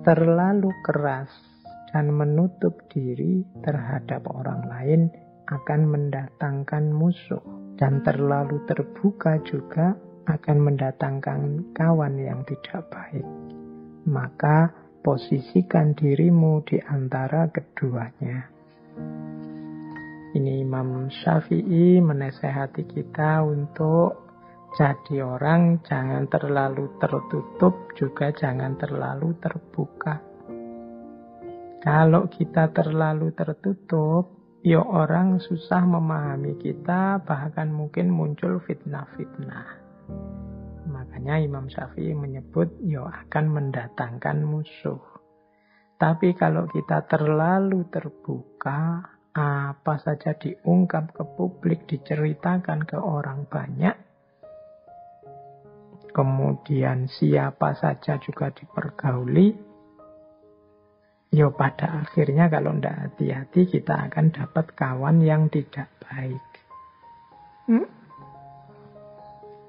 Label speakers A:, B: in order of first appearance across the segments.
A: terlalu keras dan menutup diri terhadap orang lain akan mendatangkan musuh. Dan terlalu terbuka juga akan mendatangkan kawan yang tidak baik. Maka posisikan dirimu di antara keduanya. Ini Imam Syafi'i menasehati kita untuk jadi orang jangan terlalu tertutup, juga jangan terlalu terbuka. Kalau kita terlalu tertutup, ya orang susah memahami kita, bahkan mungkin muncul fitnah-fitnah. Makanya Imam Syafi'i menyebut ya akan mendatangkan musuh. Tapi kalau kita terlalu terbuka, apa saja diungkap ke publik, diceritakan ke orang banyak, kemudian siapa saja juga dipergauli, ya pada akhirnya kalau tidak hati-hati kita akan dapat kawan yang tidak baik.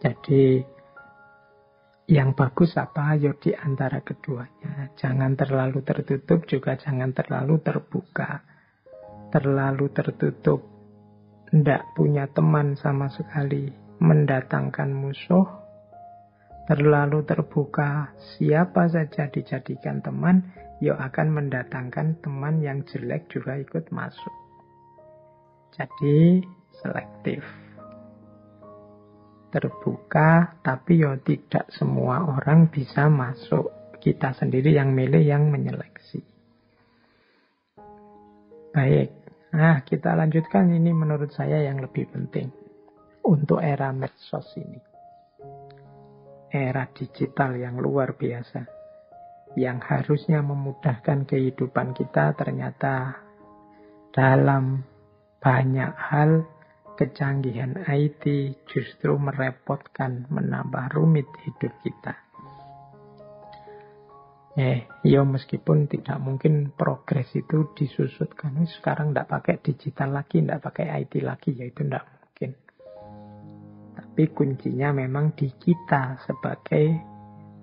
A: Jadi yang bagus apa? Ya di antara keduanya. Jangan terlalu tertutup, juga jangan terlalu terbuka. Terlalu tertutup, tidak punya teman sama sekali, mendatangkan musuh. Terlalu terbuka, siapa saja dijadikan teman, ya akan mendatangkan teman yang jelek juga ikut masuk. Jadi selektif. Terbuka, tapi ya tidak semua orang bisa masuk. Kita sendiri yang milih, yang menyeleksi. Baik, nah kita lanjutkan, ini menurut saya yang lebih penting untuk era medsos ini. Era digital yang luar biasa, yang harusnya memudahkan kehidupan kita, ternyata dalam banyak hal kecanggihan IT justru merepotkan, menambah rumit hidup kita. Ya meskipun tidak mungkin progres itu disusutkan. Sekarang tidak pakai digital lagi, tidak pakai IT lagi, ya itu tidak mungkin. Tapi kuncinya memang di kita sebagai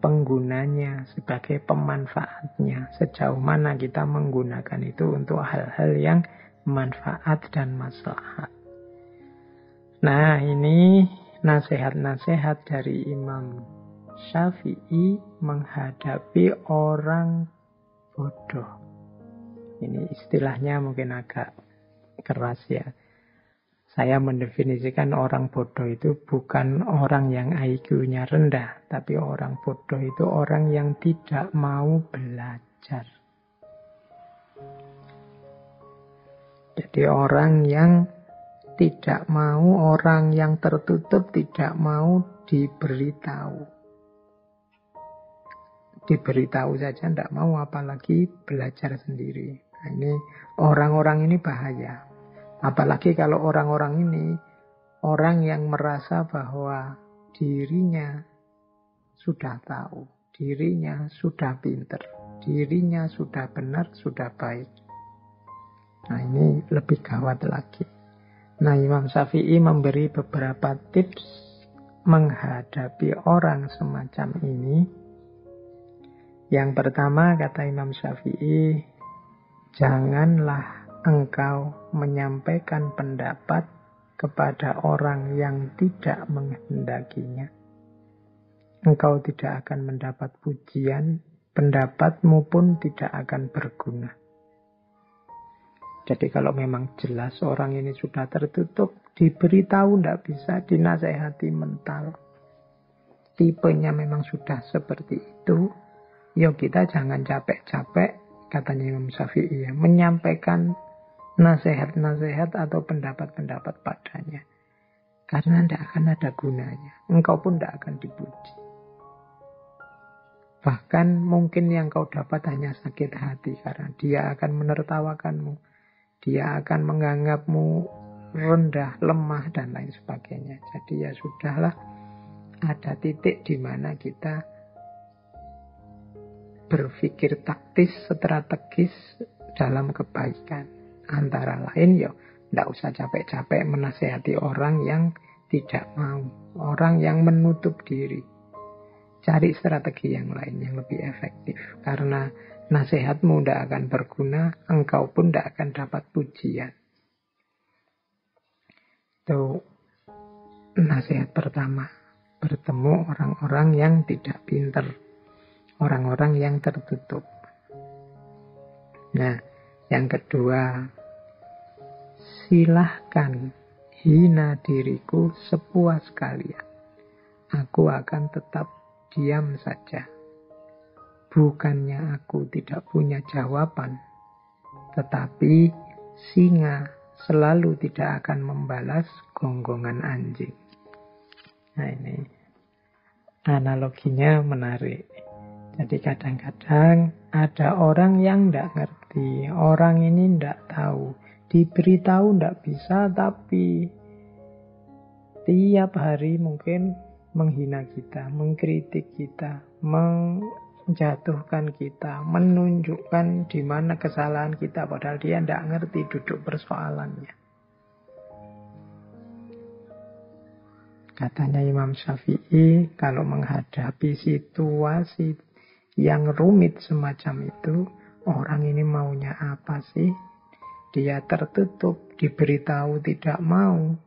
A: penggunanya, sebagai pemanfaatnya. Sejauh mana kita menggunakan itu untuk hal-hal yang manfaat dan maslahat. Nah, ini nasihat-nasihat dari Imam Syafi'i menghadapi orang bodoh. Ini istilahnya mungkin agak keras ya. Saya mendefinisikan orang bodoh itu bukan orang yang IQ-nya rendah, tapi orang bodoh itu orang yang tidak mau belajar. Jadi orang yang tidak mau, orang yang tertutup, tidak mau diberitahu. Diberitahu saja tidak mau, apalagi belajar sendiri. Nah, ini orang-orang ini bahaya. Apalagi kalau orang-orang ini orang yang merasa bahwa dirinya sudah tahu, dirinya sudah pinter, dirinya sudah benar, sudah baik. Nah, ini lebih gawat lagi. Nah, Imam Syafi'i memberi beberapa tips menghadapi orang semacam ini. Yang pertama, kata Imam Syafi'i, janganlah engkau menyampaikan pendapat kepada orang yang tidak menghendakinya. Engkau tidak akan mendapat pujian, pendapatmu pun tidak akan berguna. Jadi kalau memang jelas orang ini sudah tertutup, diberitahu tidak bisa, dinasehati mental. Tipenya memang sudah seperti itu, ya kita jangan capek-capek, katanya Imam Syafi'i, ya, menyampaikan nasihat-nasihat atau pendapat-pendapat padanya. Karena tidak akan ada gunanya. Engkau pun tidak akan dipuji. Bahkan mungkin yang kau dapat hanya sakit hati, karena dia akan menertawakanmu. Dia akan menganggapmu rendah, lemah, dan lain sebagainya. Jadi ya sudahlah, ada titik di mana kita berpikir taktis, strategis dalam kebaikan. Antara lain ya, tidak usah capek-capek menasehati orang yang tidak mau, orang yang menutup diri. Cari strategi yang lain yang lebih efektif. Karena nasihatmu tidak akan berguna, engkau pun tidak akan dapat pujian. Itu nasihat pertama. Bertemu orang-orang yang tidak pinter, orang-orang yang tertutup. Nah, yang kedua, silahkan hina diriku sepuas kalian. Aku akan tetap diam saja. Bukannya aku tidak punya jawaban, tetapi singa selalu tidak akan membalas gonggongan anjing. Nah, ini analoginya menarik. Jadi kadang-kadang ada orang yang tidak ngerti, orang ini tidak tahu, diberitahu tidak bisa, tapi tiap hari mungkin menghina kita, mengkritik kita, menjatuhkan kita, menunjukkan di mana kesalahan kita, padahal dia tidak ngerti duduk persoalannya. Katanya Imam Syafi'i, kalau menghadapi situasi yang rumit semacam itu, orang ini maunya apa sih? Dia tertutup, diberitahu tidak mau,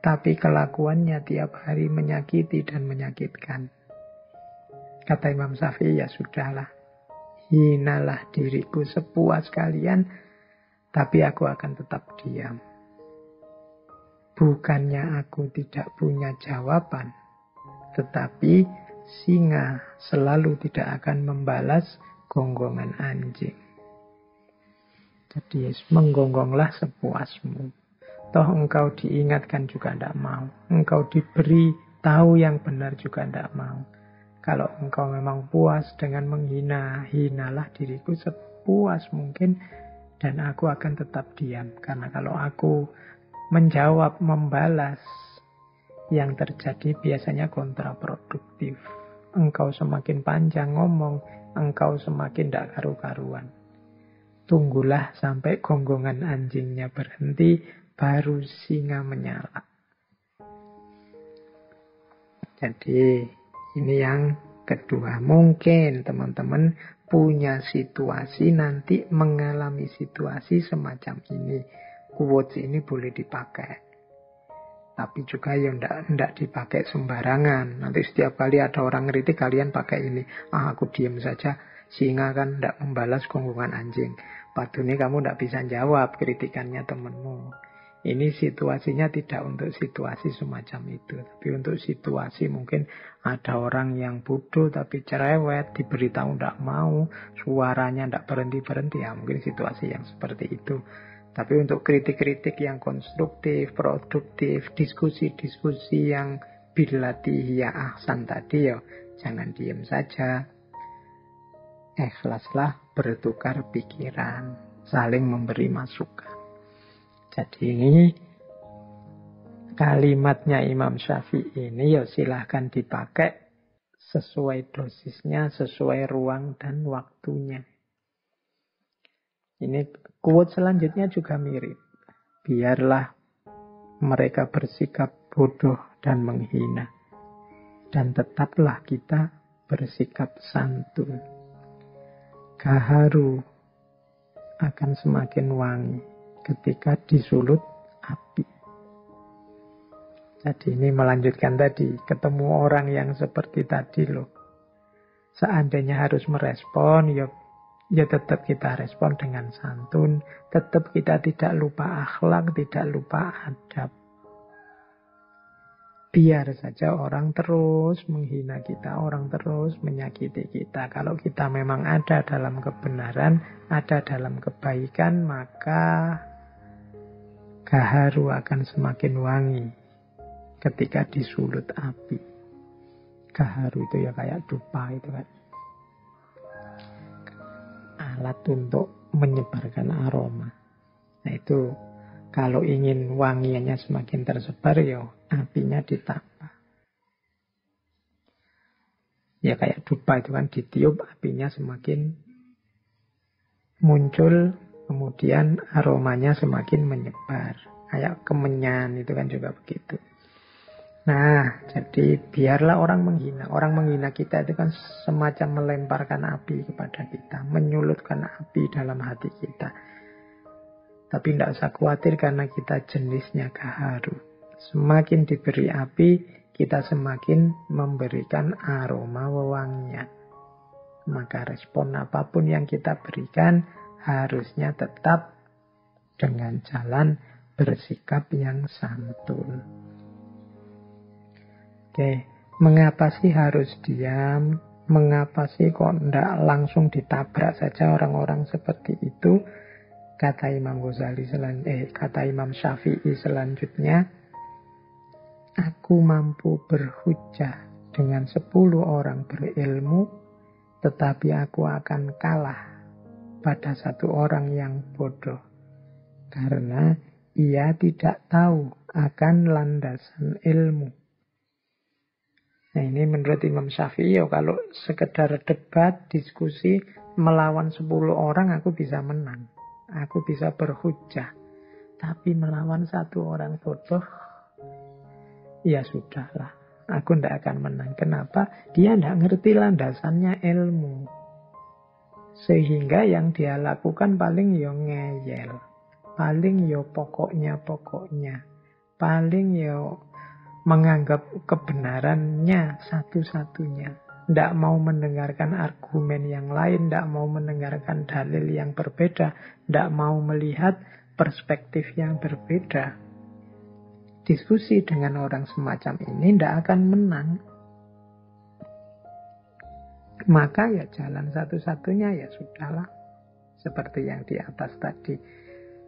A: tapi kelakuannya tiap hari menyakiti dan menyakitkan. Kata Imam Syafi'i, ya sudahlah, hinalah diriku sepuas kalian, tapi aku akan tetap diam. Bukannya aku tidak punya jawaban, tetapi singa selalu tidak akan membalas gonggongan anjing. Jadi menggonggonglah sepuasmu. Toh engkau diingatkan juga tidak mau. Engkau diberi tahu yang benar juga tidak mau. Kalau engkau memang puas dengan menghina, hinalah diriku sepuas mungkin, dan aku akan tetap diam. Karena kalau aku menjawab, membalas, yang terjadi biasanya kontraproduktif. Engkau semakin panjang ngomong, engkau semakin tidak karu-karuan. Tunggulah sampai gonggongan anjingnya berhenti, baru singa menyala. Jadi ini yang kedua. Mungkin teman-teman punya situasi nanti mengalami situasi semacam ini. Quotes ini boleh dipakai. Tapi juga ya enggak dipakai sembarangan. Nanti setiap kali ada orang ngeritik, kalian pakai ini. Aku diam saja. Singa kan enggak membalas gonggongan anjing. Padahal kamu enggak bisa jawab kritikannya temanmu. Ini situasinya tidak untuk situasi semacam itu. Tapi untuk situasi mungkin ada orang yang bodoh tapi cerewet, diberitahu enggak mau, suaranya enggak berhenti-berhenti. Ya mungkin situasi yang seperti itu. Tapi untuk kritik-kritik yang konstruktif, produktif, diskusi-diskusi yang billati ya ahsan tadi ya, jangan diam saja. Ikhlaslah bertukar pikiran, saling memberi masukan. Jadi ini kalimatnya Imam Syafi'i ini ya silahkan dipakai sesuai dosisnya, sesuai ruang dan waktunya. Ini quote selanjutnya juga mirip. Biarlah mereka bersikap bodoh dan menghina, dan tetaplah kita bersikap santun. Gaharu akan semakin wangi ketika disulut api. Jadi ini melanjutkan tadi, ketemu orang yang seperti tadi loh. Seandainya harus merespon, ya tetap kita respon dengan santun, tetap kita tidak lupa akhlak, tidak lupa adab. Biar saja orang terus menghina kita, orang terus menyakiti kita. Kalau kita memang ada dalam kebenaran, ada dalam kebaikan, maka gaharu akan semakin wangi ketika disulut api. Gaharu itu ya kayak dupa itu kan. Alat untuk menyebarkan aroma. Nah itu kalau ingin wangiannya semakin tersebar ya apinya ditambah. Ya kayak dupa itu kan ditiup apinya semakin muncul, kemudian aromanya semakin menyebar. Kayak kemenyan itu kan juga begitu. Nah, jadi biarlah orang menghina. Orang menghina kita itu kan semacam melemparkan api kepada kita, menyulutkan api dalam hati kita. Tapi tidak usah khawatir karena kita jenisnya gaharu. Semakin diberi api, kita semakin memberikan aroma wewangian. Maka respon apapun yang kita berikan harusnya tetap dengan jalan bersikap yang santun. Oke, mengapa sih harus diam? Mengapa sih kok tidak langsung ditabrak saja orang-orang seperti itu? Kata Imam Ghazali kata Imam Syafi'i selanjutnya, aku mampu berhujjah dengan 10 orang berilmu, tetapi aku akan kalah pada 1 orang yang bodoh. Karena ia tidak tahu akan landasan ilmu. Nah, ini menurut Imam Syafi'i, kalau sekedar debat, diskusi, melawan 10 orang aku bisa menang. Aku bisa berhujjah. Tapi melawan 1 orang bodoh, ya sudahlah. Aku tidak akan menang. Kenapa? Dia tidak ngerti landasannya ilmu. Sehingga yang dia lakukan paling yo ngeyel. Paling yo pokoknya. Paling yo menganggap kebenarannya satu-satunya. Tidak mau mendengarkan argumen yang lain, tidak mau mendengarkan dalil yang berbeda, tidak mau melihat perspektif yang berbeda. Diskusi dengan orang semacam ini tidak akan menang. Maka ya jalan satu-satunya ya sudahlah. Seperti yang di atas tadi.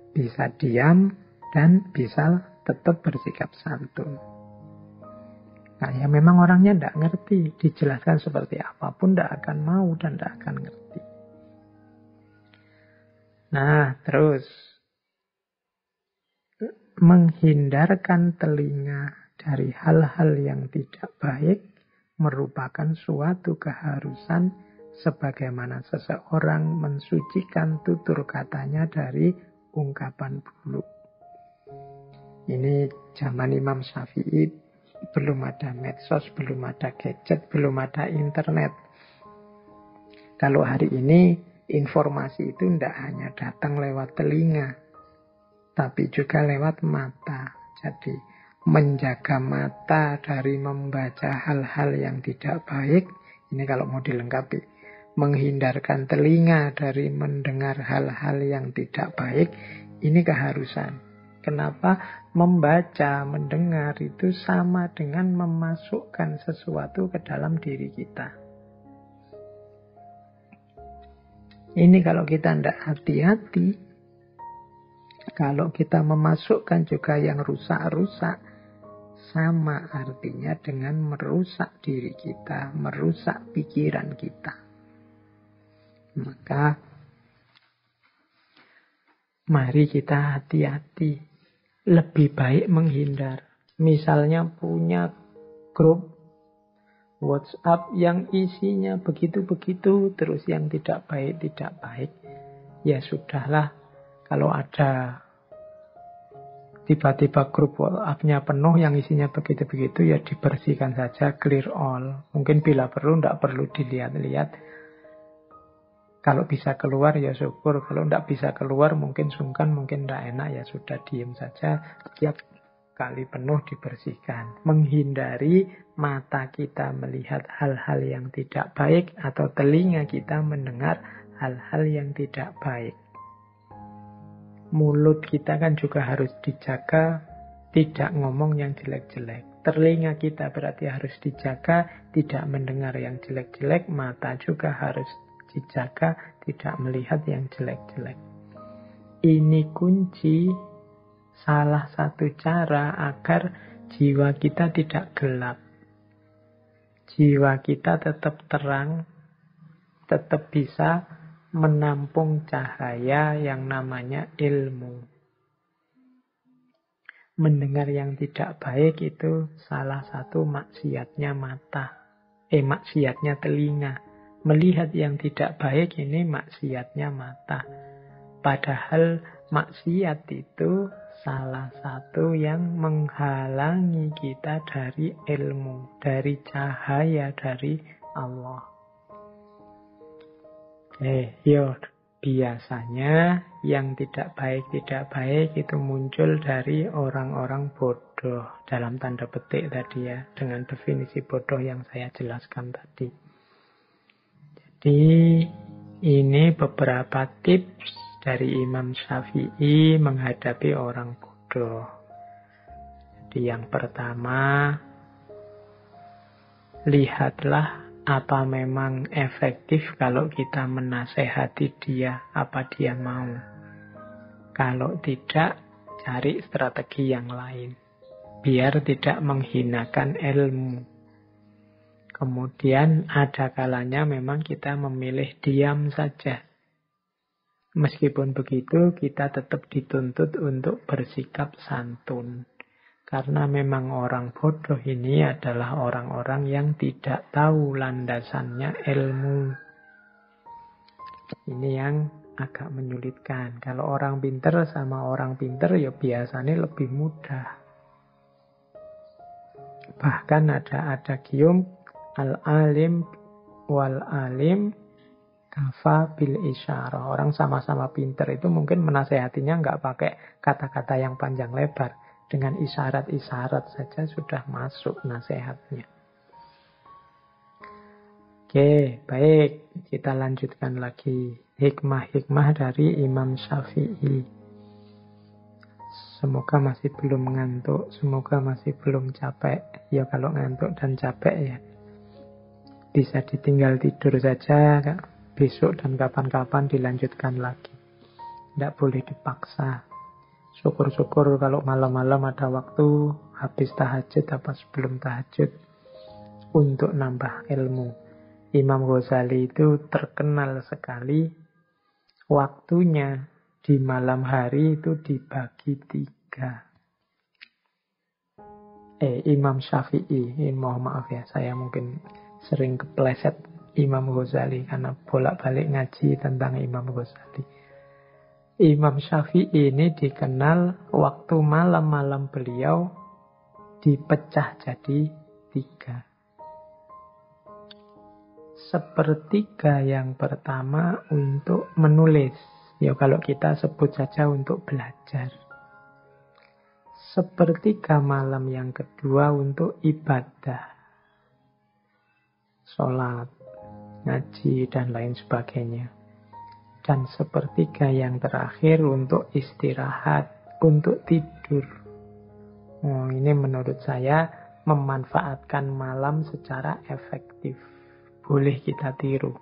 A: Bisa diam dan bisa tetap bersikap santun. Nah, ya memang orangnya tidak ngerti. Dijelaskan seperti apapun tidak akan mau dan tidak akan ngerti. Nah, terus. Menghindarkan telinga dari hal-hal yang tidak baik merupakan suatu keharusan sebagaimana seseorang mensucikan tutur katanya dari ungkapan buruk. Ini zaman Imam Syafi'i. Belum ada medsos, belum ada gadget, belum ada internet. Kalau hari ini informasi itu tidak hanya datang lewat telinga, tapi juga lewat mata. Jadi menjaga mata dari membaca hal-hal yang tidak baik, ini kalau mau dilengkapi. Menghindarkan telinga dari mendengar hal-hal yang tidak baik, ini keharusan. Kenapa? Membaca, mendengar itu sama dengan memasukkan sesuatu ke dalam diri kita. Ini kalau kita tidak hati-hati, kalau kita memasukkan juga yang rusak-rusak, sama artinya dengan merusak diri kita, merusak pikiran kita. Maka, mari kita hati-hati. Lebih baik menghindar. Misalnya punya grup WhatsApp yang isinya begitu-begitu, terus yang tidak baik. Ya sudahlah, kalau ada tiba-tiba grup WhatsApp-nya penuh yang isinya begitu-begitu, ya dibersihkan saja, clear all. Mungkin bila perlu, tidak perlu dilihat-lihat. Kalau bisa keluar ya syukur. Kalau tidak bisa keluar mungkin sungkan, mungkin tidak enak, ya sudah diem saja. Setiap kali penuh dibersihkan. Menghindari mata kita melihat hal-hal yang tidak baik atau telinga kita mendengar hal-hal yang tidak baik. Mulut kita kan juga harus dijaga, tidak ngomong yang jelek-jelek. Telinga kita berarti harus dijaga, tidak mendengar yang jelek-jelek. Mata juga harus dijaga, tidak melihat yang jelek-jelek. Ini kunci, salah satu cara agar jiwa kita tidak gelap. Jiwa kita tetap terang, tetap bisa menampung cahaya yang namanya ilmu. Mendengar yang tidak baik itu salah satu maksiatnya mata. Maksiatnya telinga. Melihat yang tidak baik ini maksiatnya mata. Padahal maksiat itu salah satu yang menghalangi kita dari ilmu, dari cahaya dari Allah. Biasanya yang tidak baik itu muncul dari orang-orang bodoh, dalam tanda petik tadi ya, dengan definisi bodoh yang saya jelaskan tadi. Jadi ini beberapa tips dari Imam Syafi'i menghadapi orang bodoh. Jadi yang pertama, lihatlah apa memang efektif kalau kita menasehati dia, apa dia mau. Kalau tidak, cari strategi yang lain, biar tidak menghinakan ilmu. Kemudian ada kalanya memang kita memilih diam saja. Meskipun begitu, kita tetap dituntut untuk bersikap santun. Karena memang orang bodoh ini adalah orang-orang yang tidak tahu landasannya ilmu. Ini yang agak menyulitkan. Kalau orang pinter sama orang pinter ya biasanya lebih mudah. Bahkan ada adagium al-alim wal-alim kafa bil isyarah. Orang sama-sama pinter itu mungkin menasehatinya nggak pakai kata-kata yang panjang lebar. Dengan isyarat-isyarat saja sudah masuk nasihatnya. Oke, baik. Kita lanjutkan lagi. Hikmah-hikmah dari Imam Syafi'i. Semoga masih belum ngantuk. Semoga masih belum capek. Ya kalau ngantuk dan capek ya bisa ditinggal tidur saja. Besok dan kapan-kapan dilanjutkan lagi. Tidak boleh dipaksa. Syukur-syukur kalau malam-malam ada waktu habis tahajud apa sebelum tahajud untuk nambah ilmu. Imam Ghazali itu terkenal sekali waktunya di malam hari itu dibagi 3. Imam Syafi'i, mohon maaf ya, saya mungkin sering kepleset Imam Ghazali karena bolak-balik ngaji tentang Imam Ghazali. Imam Syafi'i ini dikenal waktu malam-malam beliau dipecah jadi 3. Sepertiga yang pertama untuk menulis. Ya kalau kita sebut saja untuk belajar. Sepertiga malam yang kedua untuk ibadah. Sholat, ngaji, dan lain sebagainya. Dan sepertiga yang terakhir untuk istirahat, untuk tidur. Ini menurut saya memanfaatkan malam secara efektif. Boleh kita tiru.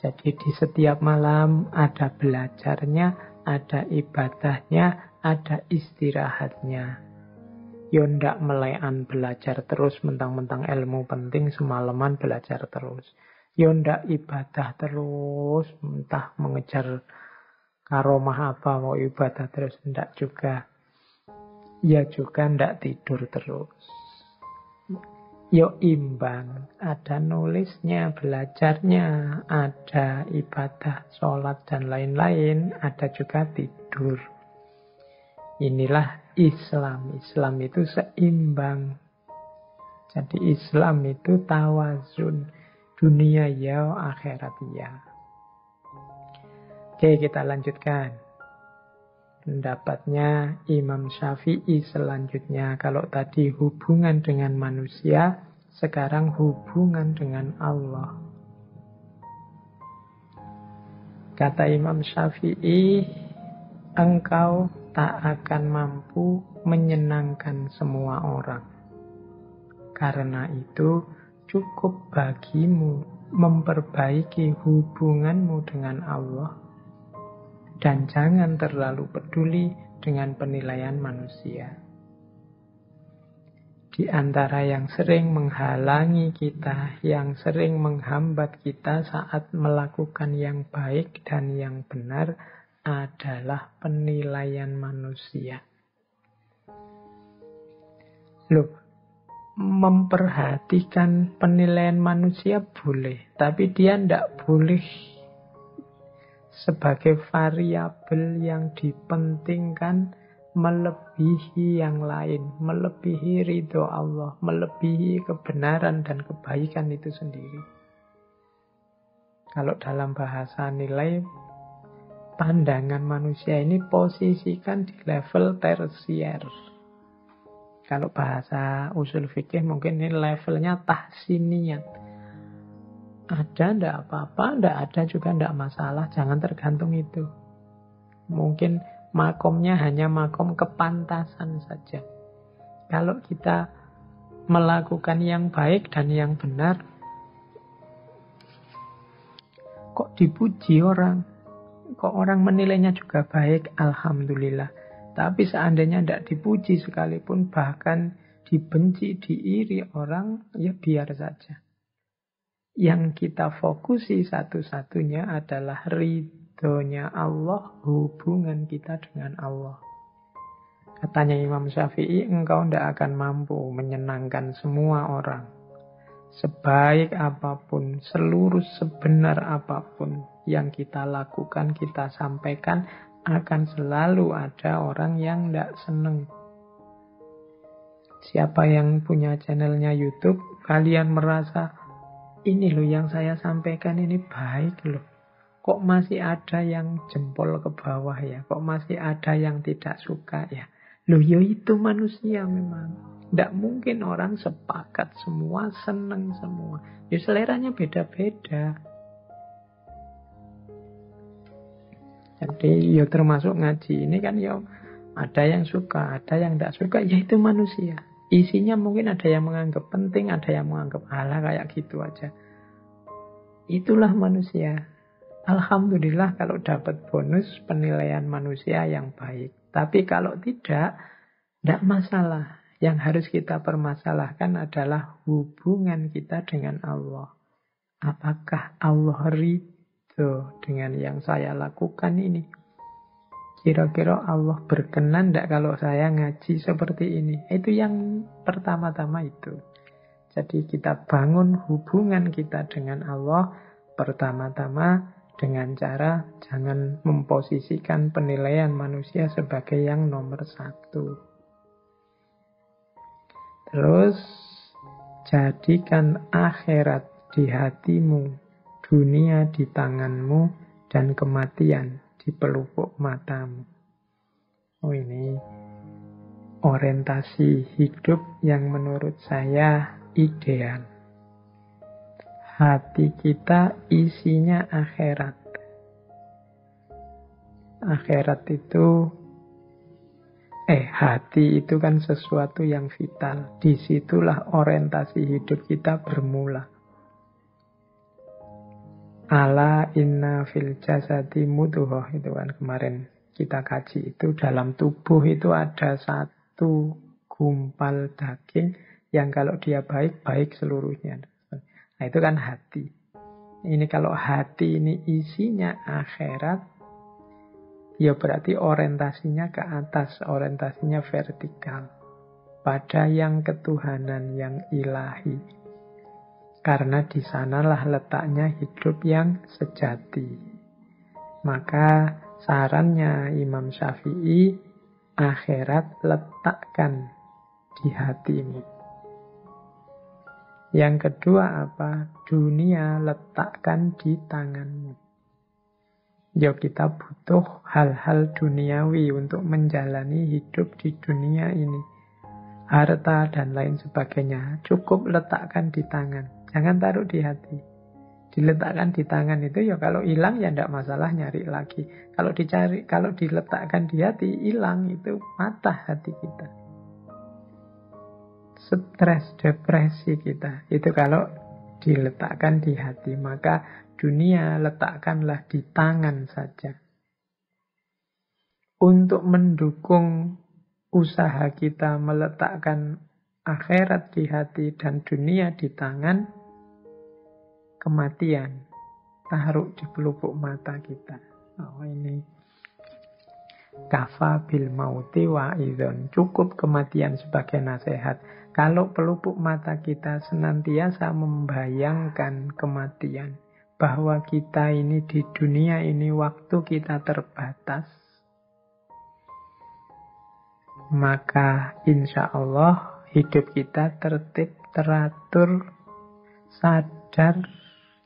A: Jadi di setiap malam ada belajarnya, ada ibadahnya, ada istirahatnya. Yo ndak melekan belajar terus mentang-mentang ilmu penting semalaman belajar terus. Yo ndak ibadah terus, entah mengejar karomah apa, mau ibadah terus, ndak juga. Ya juga ndak tidur terus. Yo imbang, ada nulisnya, belajarnya, ada ibadah, sholat, dan lain-lain, ada juga tidur. Inilah Islam. Islam itu seimbang. Jadi Islam itu tawazun. Dunia ya, akhirat ya. Oke, kita lanjutkan. Pendapatnya Imam Syafi'i selanjutnya. Kalau tadi hubungan dengan manusia, sekarang hubungan dengan Allah. Kata Imam Syafi'i, engkau tak akan mampu menyenangkan semua orang. Karena itu, cukup bagimu memperbaiki hubunganmu dengan Allah dan jangan terlalu peduli dengan penilaian manusia. Di antara yang sering menghalangi kita, yang sering menghambat kita saat melakukan yang baik dan yang benar adalah penilaian manusia. Loh, memperhatikan penilaian manusia boleh, tapi dia tidak boleh sebagai variabel yang dipentingkan melebihi yang lain, melebihi ridho Allah, melebihi kebenaran dan kebaikan itu sendiri. Kalau dalam bahasa nilai, pandangan manusia ini posisikan di level tersier. Kalau bahasa usul fikih mungkin ini levelnya tahsiniyat. Ada ndak apa-apa, ndak ada juga ndak masalah, jangan tergantung itu. Mungkin makomnya hanya makom kepantasan saja. Kalau kita melakukan yang baik dan yang benar, kok dipuji orang, kok orang menilainya juga baik, alhamdulillah. Tapi seandainya tidak dipuji sekalipun, bahkan dibenci, diiri orang, ya biar saja. Yang kita fokusi satu-satunya adalah ridhonya Allah, hubungan kita dengan Allah. Katanya Imam Syafi'i, engkau tidak akan mampu menyenangkan semua orang. Sebaik apapun, seluruh sebenar apapun yang kita lakukan, kita sampaikan, akan selalu ada orang yang tidak senang. Siapa yang punya channelnya YouTube, kalian merasa, ini loh yang saya sampaikan ini baik loh. Kok masih ada yang jempol ke bawah ya? Kok masih ada yang tidak suka ya? Loh ya itu manusia memang. Tidak mungkin orang sepakat semua, senang semua. Ya seleranya beda-beda. Jadi ya termasuk ngaji ini kan ya ada yang suka, ada yang tidak suka. Ya itu manusia. Isinya mungkin ada yang menganggap penting, ada yang menganggap alah kayak gitu aja. Itulah manusia. Alhamdulillah kalau dapat bonus penilaian manusia yang baik. Tapi kalau tidak masalah. Yang harus kita permasalahkan adalah hubungan kita dengan Allah. Apakah Allah ridho dengan yang saya lakukan ini? Kira-kira Allah berkenan tidak kalau saya ngaji seperti ini? Itu yang pertama-tama itu. Jadi kita bangun hubungan kita dengan Allah pertama-tama dengan cara jangan memposisikan penilaian manusia sebagai yang nomor satu. Terus jadikan akhirat di hatimu, dunia di tanganmu, dan kematian di pelupuk matamu. Oh ini orientasi hidup yang menurut saya ideal. Hati kita isinya akhirat. Akhirat itu hati itu kan sesuatu yang vital. Disitulah orientasi hidup kita bermula. Ala inna fil jasadi mudghah, itu kan kemarin kita kaji itu. Dalam tubuh itu ada satu gumpal daging yang kalau dia baik, baik seluruhnya. Nah itu kan hati. Ini kalau hati ini isinya akhirat, ya berarti orientasinya ke atas, orientasinya vertikal. Pada yang ketuhanan, yang ilahi. Karena di sanalah letaknya hidup yang sejati. Maka sarannya Imam Syafi'i, akhirat letakkan di hatimu. Yang kedua apa? Dunia letakkan di tanganmu. Ya kita butuh hal-hal duniawi untuk menjalani hidup di dunia ini. Harta dan lain sebagainya cukup letakkan di tangan. Jangan taruh di hati. Diletakkan di tangan itu ya kalau hilang ya tidak masalah, nyari lagi. Kalau dicari, kalau diletakkan di hati hilang itu mata hati kita. Stres, depresi kita. Itu kalau diletakkan di hati. Maka dunia letakkanlah di tangan saja. Untuk mendukung usaha kita meletakkan akhirat di hati dan dunia di tangan, kematian taruh di pelupuk mata kita. Oh ini kafa bil mauti wa idzon. Cukup kematian sebagai nasihat. Kalau pelupuk mata kita senantiasa membayangkan kematian, bahwa kita ini di dunia ini waktu kita terbatas, maka insya Allah hidup kita tertib, teratur, sadar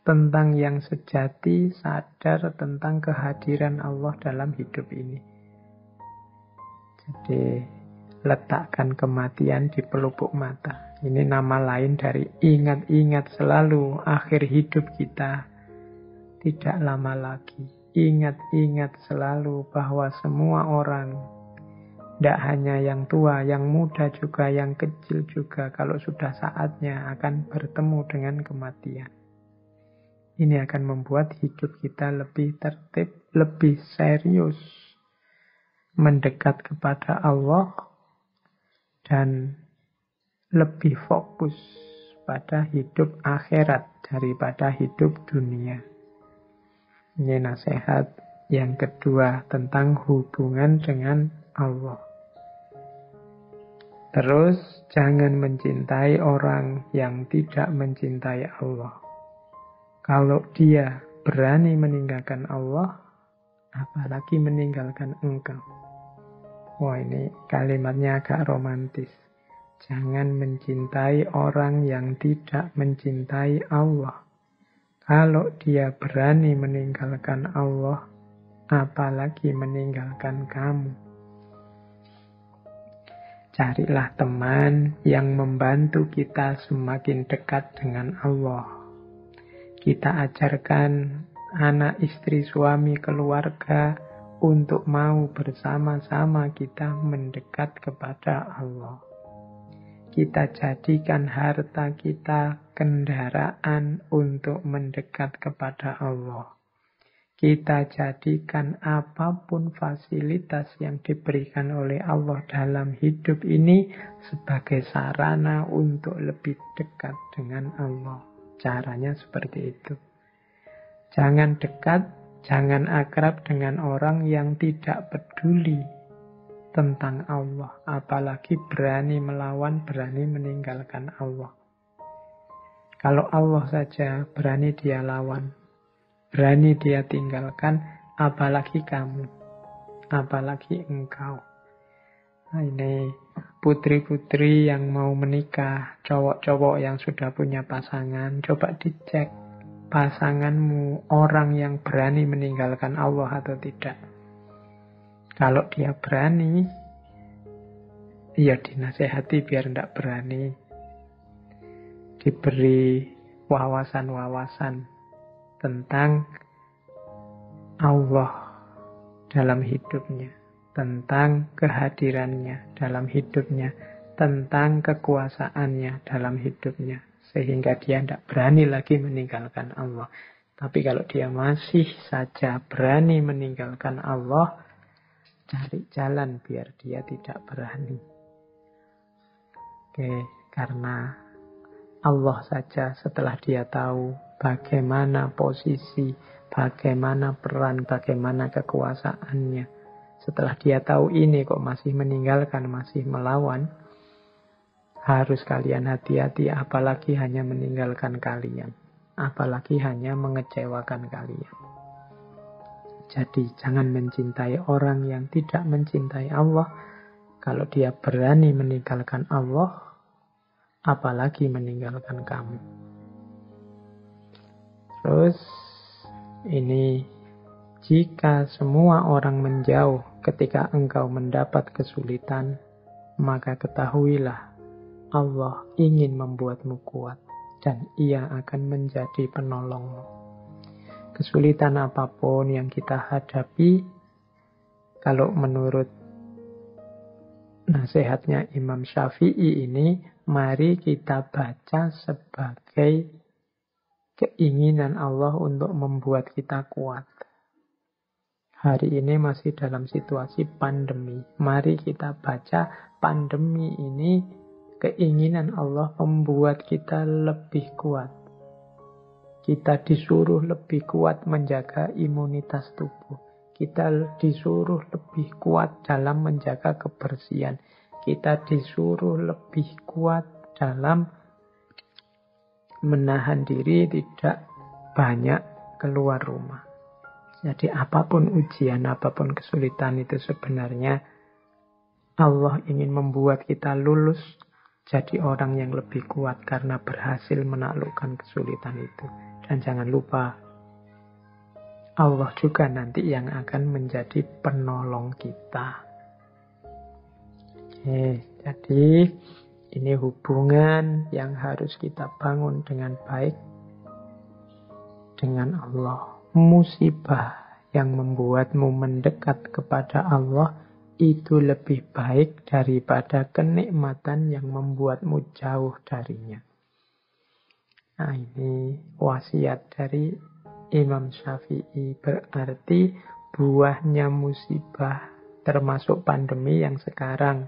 A: tentang yang sejati, sadar tentang kehadiran Allah dalam hidup ini. Jadi letakkan kematian di pelupuk mata. Ini nama lain dari ingat-ingat selalu akhir hidup kita tidak lama lagi. Ingat-ingat selalu bahwa semua orang, tidak hanya yang tua, yang muda juga, yang kecil juga, kalau sudah saatnya akan bertemu dengan kematian. Ini akan membuat hidup kita lebih tertib, lebih serius, mendekat kepada Allah, dan lebih fokus pada hidup akhirat daripada hidup dunia. Ini nasihat yang kedua tentang hubungan dengan Allah. Terus, jangan mencintai orang yang tidak mencintai Allah. Kalau dia berani meninggalkan Allah, apalagi meninggalkan engkau. Wah, ini kalimatnya agak romantis. Jangan mencintai orang yang tidak mencintai Allah. Kalau dia berani meninggalkan Allah, apalagi meninggalkan kamu. Carilah teman yang membantu kita semakin dekat dengan Allah. Kita ajarkan anak, istri, suami, keluarga untuk mau bersama-sama kita mendekat kepada Allah. Kita jadikan harta kita kendaraan untuk mendekat kepada Allah. Kita jadikan apapun fasilitas yang diberikan oleh Allah dalam hidup ini sebagai sarana untuk lebih dekat dengan Allah. Caranya seperti itu. Jangan dekat, jangan akrab dengan orang yang tidak peduli tentang Allah, apalagi berani melawan, berani meninggalkan Allah. Kalau Allah saja berani dia lawan, berani dia tinggalkan, apalagi kamu, apalagi engkau. Nah, ini putri-putri yang mau menikah, cowok-cowok yang sudah punya pasangan, coba dicek pasanganmu orang yang berani meninggalkan Allah atau tidak. Kalau dia berani, ya dinasehati biar tidak berani. Diberi wawasan-wawasan tentang Allah dalam hidupnya, tentang kehadirannya dalam hidupnya, tentang kekuasaannya dalam hidupnya. Sehingga dia tidak berani lagi meninggalkan Allah. Tapi kalau dia masih saja berani meninggalkan Allah, cari jalan biar dia tidak berani. Oke, karena Allah saja setelah dia tahu bagaimana posisi, bagaimana peran, bagaimana kekuasaannya. Setelah dia tahu ini kok masih meninggalkan, masih melawan, harus kalian hati-hati, apalagi hanya meninggalkan kalian, apalagi hanya mengecewakan kalian. Jadi jangan mencintai orang yang tidak mencintai Allah. Kalau dia berani meninggalkan Allah, apalagi meninggalkan kamu. Terus ini, jika semua orang menjauh ketika engkau mendapat kesulitan, maka ketahuilah Allah ingin membuatmu kuat dan Ia akan menjadi penolongmu. Kesulitan apapun yang kita hadapi, kalau menurut nasihatnya Imam Syafi'i ini, mari kita baca sebagai keinginan Allah untuk membuat kita kuat. Hari ini masih dalam situasi pandemi. Mari kita baca pandemi ini keinginan Allah membuat kita lebih kuat. Kita disuruh lebih kuat menjaga imunitas tubuh. Kita disuruh lebih kuat dalam menjaga kebersihan. Kita disuruh lebih kuat dalam menahan diri tidak banyak keluar rumah. Jadi apapun ujian, apapun kesulitan itu sebenarnya Allah ingin membuat kita lulus jadi orang yang lebih kuat karena berhasil menaklukkan kesulitan itu. Dan jangan lupa, Allah juga nanti yang akan menjadi penolong kita. Oke, jadi ini hubungan yang harus kita bangun dengan baik dengan Allah. Musibah yang membuatmu mendekat kepada Allah itu lebih baik daripada kenikmatan yang membuatmu jauh darinya. Nah, ini wasiat dari Imam Syafi'i. Berarti buahnya musibah termasuk pandemi yang sekarang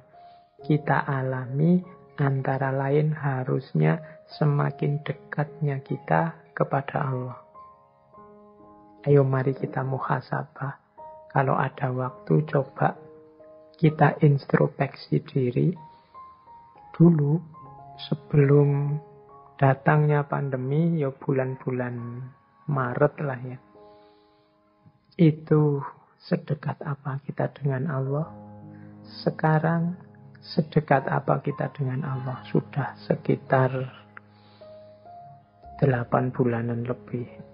A: kita alami antara lain harusnya semakin dekatnya kita kepada Allah. Ayo mari kita muhasabah. Kalau ada waktu coba kita introspeksi diri dulu sebelum datangnya pandemi, ya bulan-bulan Maret lah ya. Itu sedekat apa kita dengan Allah? Sekarang sedekat apa kita dengan Allah? Sudah sekitar 8 bulanan lebih.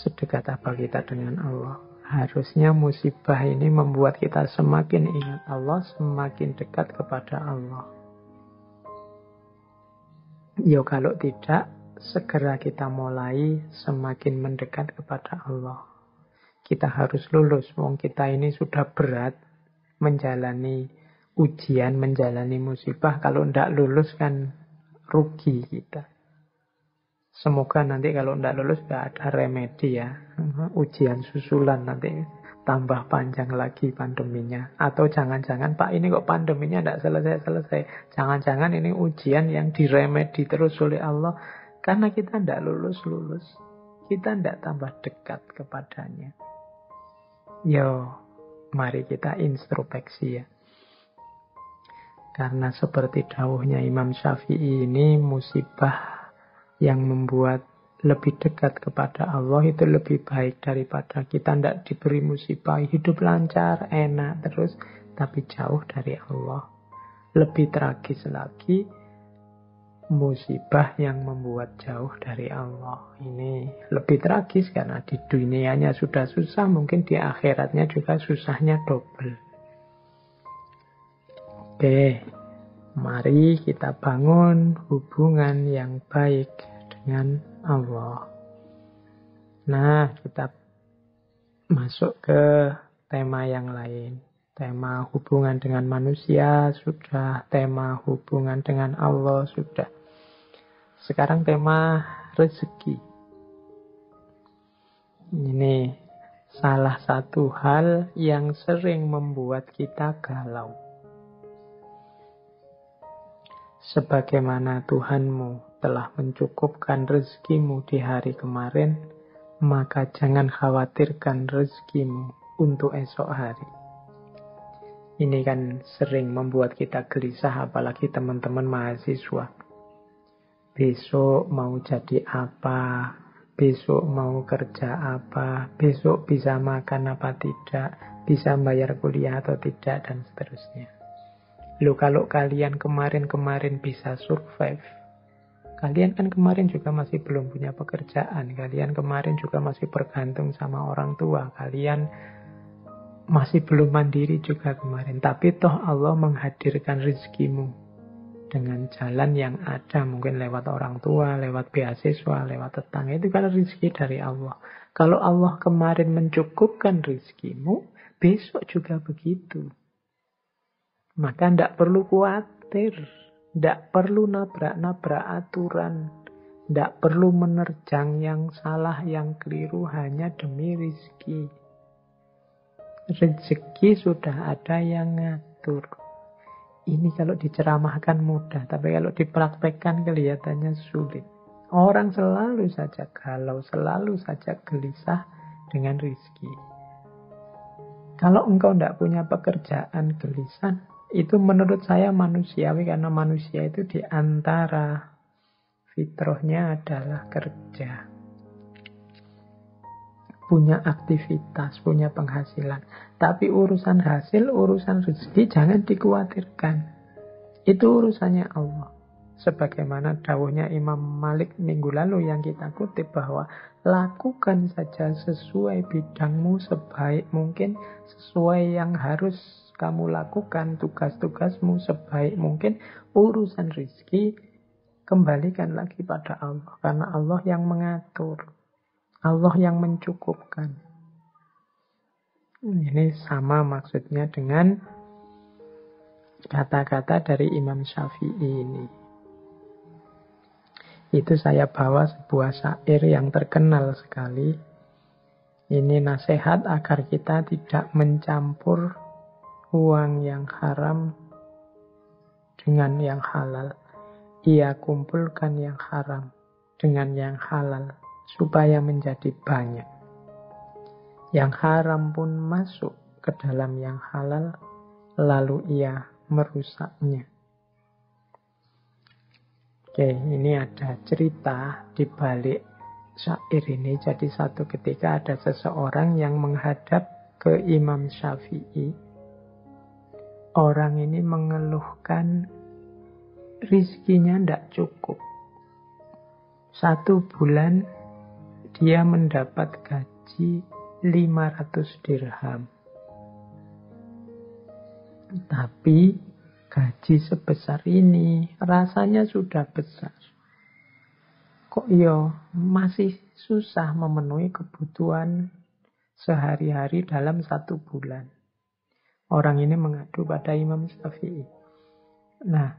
A: Sedekat apa kita dengan Allah? Harusnya musibah ini membuat kita semakin ingat Allah, semakin dekat kepada Allah. Ya kalau tidak, segera kita mulai semakin mendekat kepada Allah. Kita harus lulus. Wong kita ini sudah berat menjalani ujian, menjalani musibah. Kalau tidak lulus kan rugi kita. Semoga nanti kalau tidak lulus tidak ada remedi ya. Ujian susulan nanti tambah panjang lagi pandeminya. Atau jangan-jangan Pak ini kok pandeminya tidak selesai-selesai. Jangan-jangan ini ujian yang diremedi terus oleh Allah. Karena kita tidak lulus-lulus. Kita tidak tambah dekat kepadanya. Yo, mari kita introspeksi ya. Karena seperti dawuhnya Imam Syafi'i ini, musibah yang membuat lebih dekat kepada Allah itu lebih baik daripada kita tidak diberi musibah. Hidup lancar, enak terus, tapi jauh dari Allah. Lebih tragis lagi, musibah yang membuat jauh dari Allah. Ini lebih tragis karena di dunianya sudah susah, mungkin di akhiratnya juga susahnya double. Oke, mari kita bangun hubungan yang baik dengan Allah. Nah, kita masuk ke tema yang lain. Tema hubungan dengan manusia sudah, tema hubungan dengan Allah sudah. Sekarang tema rezeki. Ini salah satu hal yang sering membuat kita galau. Sebagaimana Tuhanmu telah mencukupkan rezekimu di hari kemarin, maka jangan khawatirkan rezekimu untuk esok hari. Ini kan sering membuat kita gelisah, apalagi teman-teman mahasiswa. Besok mau jadi apa, besok mau kerja apa, besok bisa makan apa tidak, bisa bayar kuliah atau tidak, dan seterusnya. Loh, kalau kalian kemarin-kemarin bisa survive, kalian kan kemarin juga masih belum punya pekerjaan, kalian kemarin juga masih bergantung sama orang tua, kalian masih belum mandiri juga kemarin. Tapi toh Allah menghadirkan rezekimu dengan jalan yang ada, mungkin lewat orang tua, lewat beasiswa, lewat tetangga. Itu kan rezeki dari Allah. Kalau Allah kemarin mencukupkan rezekimu, besok juga begitu. Maka tidak perlu khawatir, tidak perlu nabrak-nabrak aturan, tidak perlu menerjang yang salah, yang keliru hanya demi rezeki. Rezeki sudah ada yang ngatur. Ini kalau diceramahkan mudah, tapi kalau dipraktekkan kelihatannya sulit. Orang selalu saja galau, selalu saja gelisah dengan rezeki. Kalau engkau tidak punya pekerjaan, gelisah, itu menurut saya manusiawi, karena manusia itu di antara fitrahnya adalah kerja. punya aktivitas, punya penghasilan. Tapi urusan hasil, urusan rezeki jangan dikhawatirkan. Itu urusannya Allah. Sebagaimana dawuhnya Imam Malik minggu lalu yang kita kutip, bahwa lakukan saja sesuai bidangmu sebaik mungkin, sesuai yang harus kamu lakukan, tugas-tugasmu sebaik mungkin. Urusan rezeki kembalikan lagi pada Allah, karena Allah yang mengatur, Allah yang mencukupkan. Ini sama maksudnya dengan kata-kata dari Imam Syafi'i ini. Itu saya bawa sebuah syair yang terkenal sekali. Ini nasihat agar kita tidak mencampur uang yang haram dengan yang halal. Ia kumpulkan yang haram dengan yang halal, supaya menjadi banyak. Yang haram pun masuk ke dalam yang halal, lalu ia merusaknya. Oke, ini ada cerita di balik syair ini. Jadi satu ketika ada seseorang yang menghadap ke Imam Syafi'i. Orang ini mengeluhkan rizkinya tidak cukup. 1 bulan dia mendapat gaji 500 dirham. Tapi gaji sebesar ini rasanya sudah besar. Kok masih susah memenuhi kebutuhan sehari-hari dalam 1 bulan. Orang ini mengadu pada Imam Syafi'i. Nah,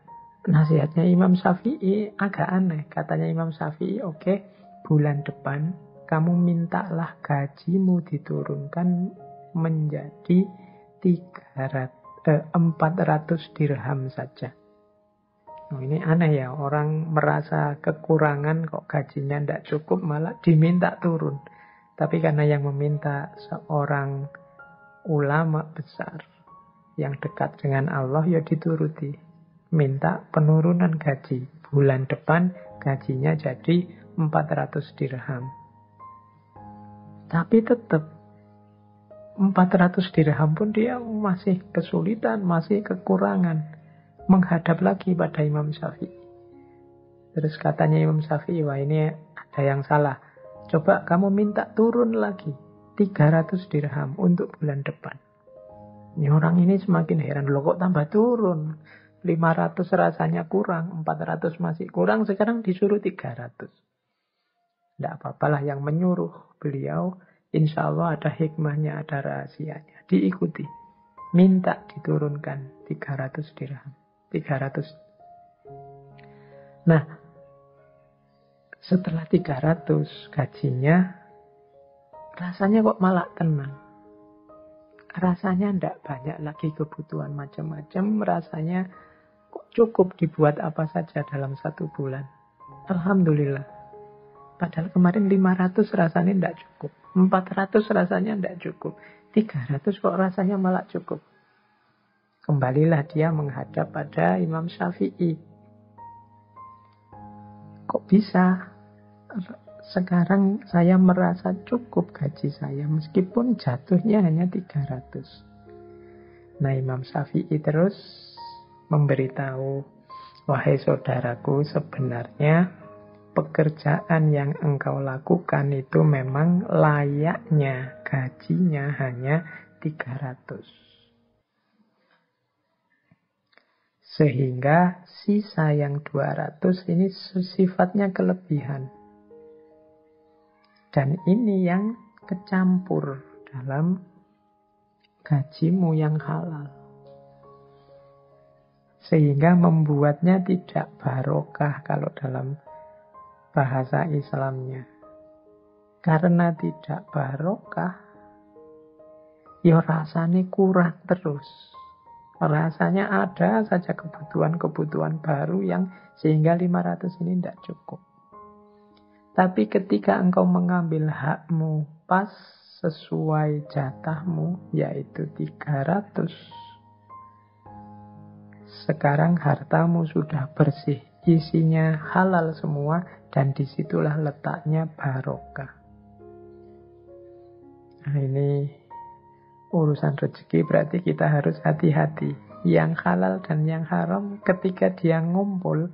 A: nasihatnya Imam Syafi'i agak aneh. Katanya Imam Syafi'i, oke, bulan depan kamu mintalah gajimu diturunkan menjadi 400 dirham saja. Ini aneh ya, orang merasa kekurangan kok gajinya tidak cukup malah diminta turun. Tapi karena yang meminta seorang ulama besar yang dekat dengan Allah, ya dituruti. Minta penurunan gaji. Bulan depan gajinya jadi 400 dirham. Tapi tetap 400 dirham pun dia masih kesulitan, masih kekurangan. Menghadap lagi pada Imam Syafi'i. Terus katanya Imam Syafi'i, wah ini ada yang salah. Coba kamu minta turun lagi 300 dirham untuk bulan depan. Ini orang ini semakin heran, loh kok tambah turun? 500 rasanya kurang, 400 masih kurang, sekarang disuruh 300. Tidak apa-apalah, yang menyuruh beliau, insya Allah ada hikmahnya, ada rahasianya. Diikuti. Minta diturunkan 300 dirham. 300. Nah, setelah 300 gajinya, rasanya kok malah tenang. Rasanya tidak banyak lagi kebutuhan macam-macam, rasanya kok cukup dibuat apa saja dalam 1 bulan. Alhamdulillah. Padahal kemarin 500 rasanya tidak cukup. 400 rasanya tidak cukup. 300 kok rasanya malah cukup. Kembalilah dia menghadap pada Imam Syafi'i. Kok bisa? Sekarang saya merasa cukup gaji saya, meskipun jatuhnya hanya 300. Nah, Imam Syafi'i terus memberitahu, wahai saudaraku, sebenarnya pekerjaan yang engkau lakukan itu memang layaknya gajinya hanya 300. Sehingga sisa yang 200 ini sifatnya kelebihan. Dan ini yang kecampur dalam gajimu yang halal. Sehingga membuatnya tidak barokah kalau dalam bahasa Islamnya. Karena tidak barokah, ya rasanya kurang terus. Rasanya ada saja kebutuhan-kebutuhan baru yang sehingga 500 ini tidak cukup. Tapi ketika engkau mengambil hakmu pas sesuai jatahmu, yaitu 300, sekarang hartamu sudah bersih, isinya halal semua, dan disitulah letaknya barokah. Nah, ini urusan rezeki berarti kita harus hati-hati. Yang halal dan yang haram ketika dia ngumpul,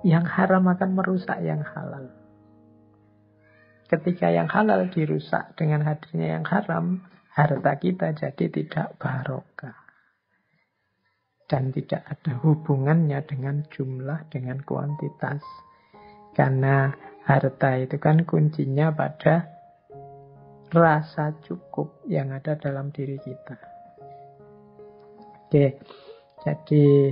A: yang haram akan merusak yang halal. Ketika yang halal dirusak dengan hadirnya yang haram, harta kita jadi tidak barokah. Dan tidak ada hubungannya dengan jumlah, dengan kuantitas. Karena harta itu kan kuncinya pada rasa cukup yang ada dalam diri kita. Oke, jadi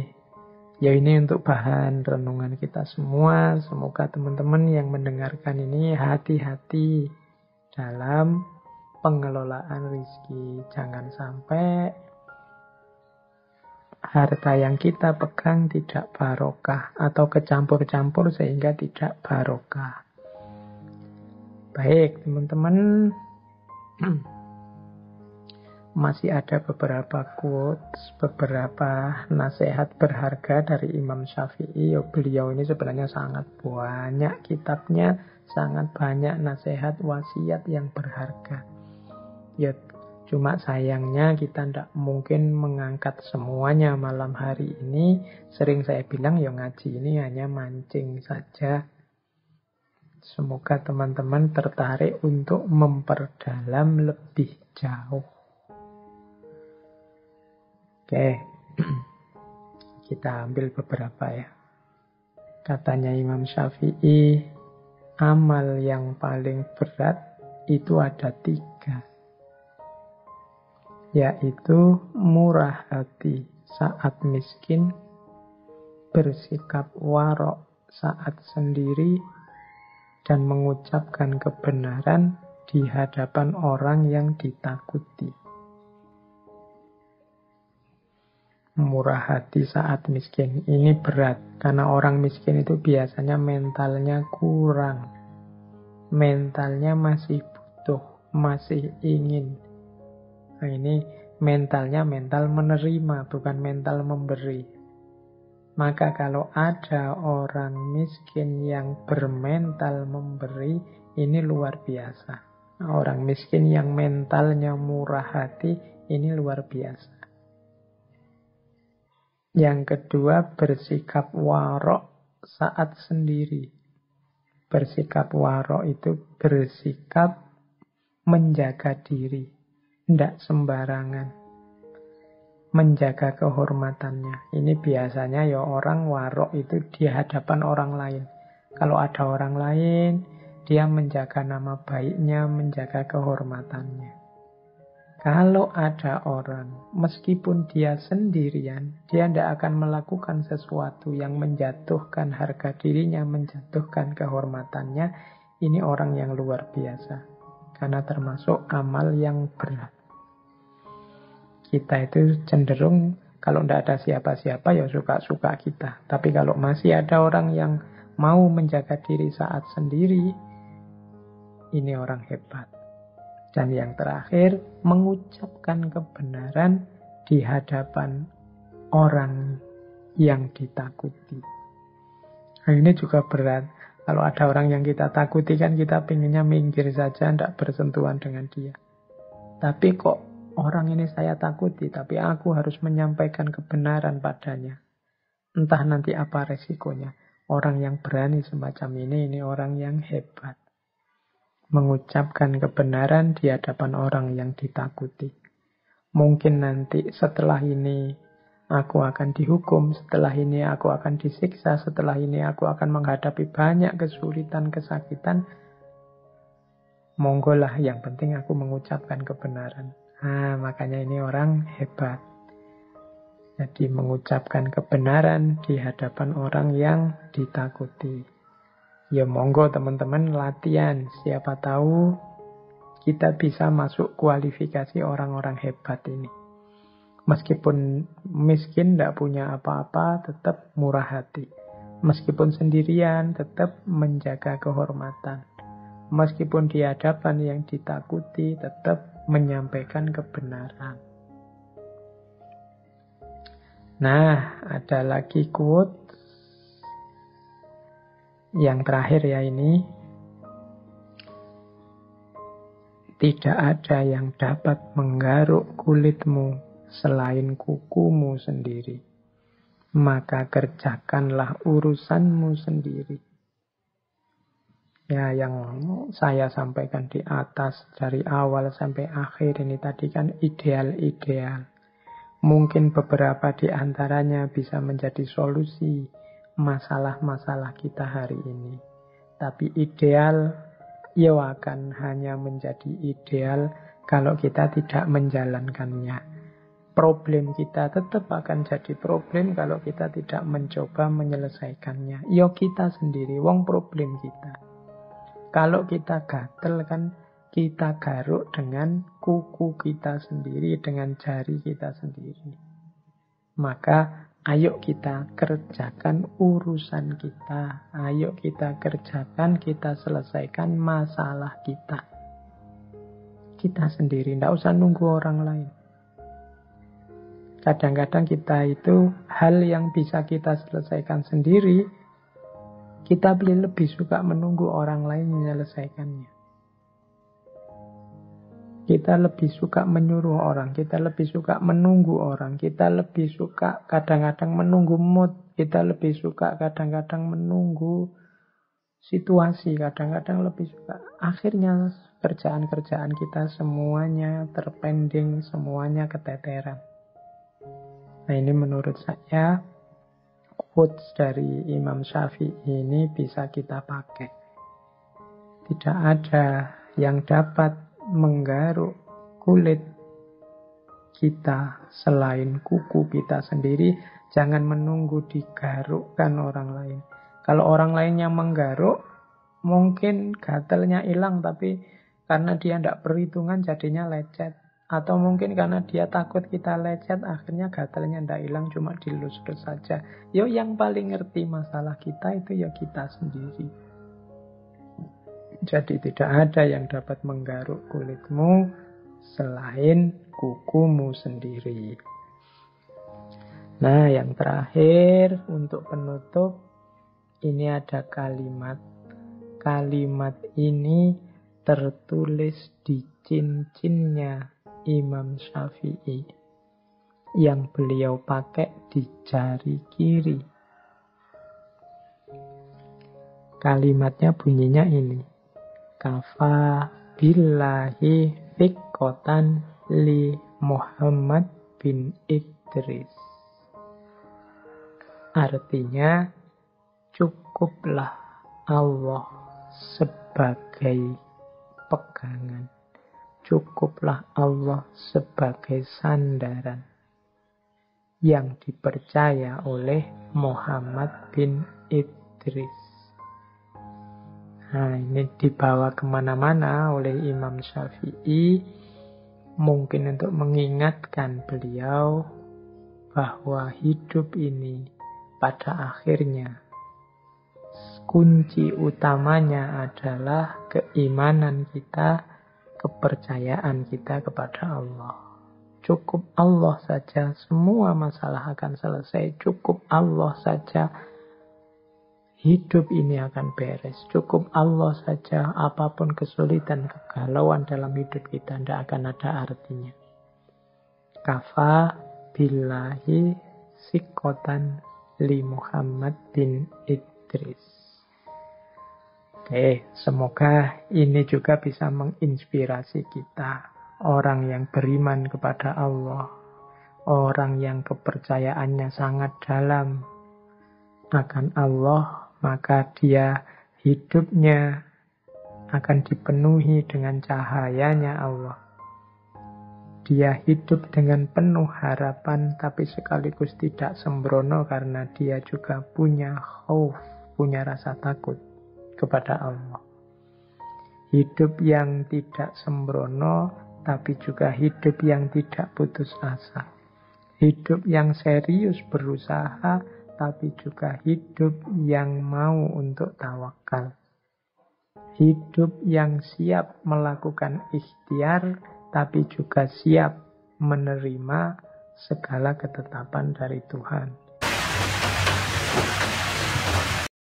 A: ya ini untuk bahan renungan kita semua. Semoga teman-teman yang mendengarkan ini hati-hati dalam pengelolaan rezeki. Jangan sampai harta yang kita pegang tidak barokah atau kecampur-campur sehingga tidak barokah. Baik, teman-teman. Masih ada beberapa quotes, beberapa nasihat berharga dari Imam Syafi'i. Beliau ini sebenarnya sangat banyak kitabnya, sangat banyak nasihat wasiat yang berharga. Ya, cuma sayangnya kita tidak mungkin mengangkat semuanya malam hari ini. Sering saya bilang, ya ngaji ini hanya mancing saja. Semoga teman-teman tertarik untuk memperdalam lebih jauh. Oke, kita ambil beberapa ya. Katanya Imam Syafi'i, amal yang paling berat itu ada 3. Yaitu murah hati saat miskin, bersikap warok saat sendiri, dan mengucapkan kebenaran di hadapan orang yang ditakuti. Murah hati saat miskin. Ini berat, karena orang miskin itu biasanya mentalnya kurang. Mentalnya masih butuh, masih ingin. Nah, ini mentalnya mental menerima, bukan mental memberi. Maka kalau ada orang miskin yang bermental memberi, ini luar biasa. Orang miskin yang mentalnya murah hati, ini luar biasa. Yang kedua, bersikap warok saat sendiri. Bersikap warok itu bersikap menjaga diri, tidak sembarangan. Menjaga kehormatannya. Ini biasanya ya orang warok itu di hadapan orang lain. Kalau ada orang lain, dia menjaga nama baiknya, menjaga kehormatannya. Kalau ada orang, meskipun dia sendirian, dia tidak akan melakukan sesuatu yang menjatuhkan harga dirinya, menjatuhkan kehormatannya. Ini orang yang luar biasa. Karena termasuk amal yang berat. Kita itu cenderung, kalau tidak ada siapa-siapa, ya suka-suka kita. Tapi kalau masih ada orang yang mau menjaga diri saat sendiri, ini orang hebat. Dan yang terakhir, mengucapkan kebenaran di hadapan orang yang ditakuti. Nah, ini juga berat. Kalau ada orang yang kita takuti kan kita pengennya minggir saja, tidak bersentuhan dengan dia. Tapi kok orang ini saya takuti, tapi aku harus menyampaikan kebenaran padanya. Entah nanti apa resikonya. Orang yang berani semacam ini orang yang hebat. Mengucapkan kebenaran di hadapan orang yang ditakuti. Mungkin nanti setelah ini aku akan dihukum, setelah ini aku akan disiksa, setelah ini aku akan menghadapi banyak kesulitan, kesakitan. Monggolah, yang penting aku mengucapkan kebenaran. Nah, makanya ini orang hebat. Jadi mengucapkan kebenaran di hadapan orang yang ditakuti. Ya monggo teman-teman latihan. Siapa tahu kita bisa masuk kualifikasi orang-orang hebat ini. Meskipun miskin, tidak punya apa-apa, tetap murah hati. Meskipun sendirian, tetap menjaga kehormatan. Meskipun di hadapan yang ditakuti, tetap menyampaikan kebenaran. Nah, ada lagi quote. Yang terakhir ya ini. Tidak ada yang dapat menggaruk kulitmu selain kukumu sendiri. Maka kerjakanlah urusanmu sendiri. Ya, yang saya sampaikan di atas dari awal sampai akhir ini tadi kan ideal-ideal. Mungkin beberapa di antaranya bisa menjadi solusi masalah-masalah kita hari ini. Tapi ideal, ya akan hanya menjadi ideal kalau kita tidak menjalankannya. Problem kita tetap akan jadi problem kalau kita tidak mencoba menyelesaikannya. Ya kita sendiri, wong problem kita. Kalau kita gatel kan kita garuk dengan kuku kita sendiri, dengan jari kita sendiri. Maka ayo kita kerjakan urusan kita. Ayo kita kerjakan, kita selesaikan masalah kita. Kita sendiri, tidak usah nunggu orang lain. Kadang-kadang kita itu hal yang bisa kita selesaikan sendiri, kita lebih suka menunggu orang lain menyelesaikannya. Kita lebih suka menyuruh orang, kita lebih suka menunggu orang, kita lebih suka kadang-kadang menunggu mood, kita lebih suka kadang-kadang menunggu situasi, kadang-kadang lebih suka. Akhirnya kerjaan-kerjaan kita semuanya terpending, semuanya keteteran. Nah, ini menurut saya quotes dari Imam Syafi'i ini bisa kita pakai. Tidak ada yang dapat menggaruk kulit kita selain kuku kita sendiri. Jangan menunggu digarukkan orang lain. Kalau orang lain yang menggaruk, mungkin gatalnya hilang, tapi karena dia tidak perhitungan jadinya lecet. Atau mungkin karena dia takut kita lecet, akhirnya gatalnya tidak hilang, cuma dilus-lus saja. Yo, yang paling ngerti masalah kita itu ya kita sendiri. Jadi tidak ada yang dapat menggaruk kulitmu selain kukumu sendiri. Nah, yang terakhir untuk penutup, ini ada kalimat. Kalimat ini tertulis di cincinnya Imam Syafi'i yang beliau pakai di jari kiri. Kalimatnya bunyinya ini. Kafa billahi fiqotan li Muhammad bin Idris. Artinya, cukuplah Allah sebagai pegangan. Cukuplah Allah sebagai sandaran yang dipercaya oleh Muhammad bin Idris. Nah, ini dibawa kemana-mana oleh Imam Syafi'i, mungkin untuk mengingatkan beliau bahwa hidup ini pada akhirnya kunci utamanya adalah keimanan kita, kepercayaan kita kepada Allah. Cukup Allah saja, semua masalah akan selesai. Cukup Allah saja, hidup ini akan beres. Cukup Allah saja, apapun kesulitan, kegalauan dalam hidup kita tidak akan ada artinya. Kafa billahi sikotan li Muhammad bin Idris. Oke, semoga ini juga bisa menginspirasi kita. Orang yang beriman kepada Allah, orang yang kepercayaannya sangat dalam akan Allah, maka dia hidupnya akan dipenuhi dengan cahayanya Allah. Dia hidup dengan penuh harapan, tapi sekaligus tidak sembrono karena dia juga punya khauf, punya rasa takut kepada Allah. Hidup yang tidak sembrono, tapi juga hidup yang tidak putus asa. Hidup yang serius berusaha, tapi juga hidup yang mau untuk tawakal. Hidup yang siap melakukan ikhtiar, tapi juga siap menerima segala ketetapan dari Tuhan.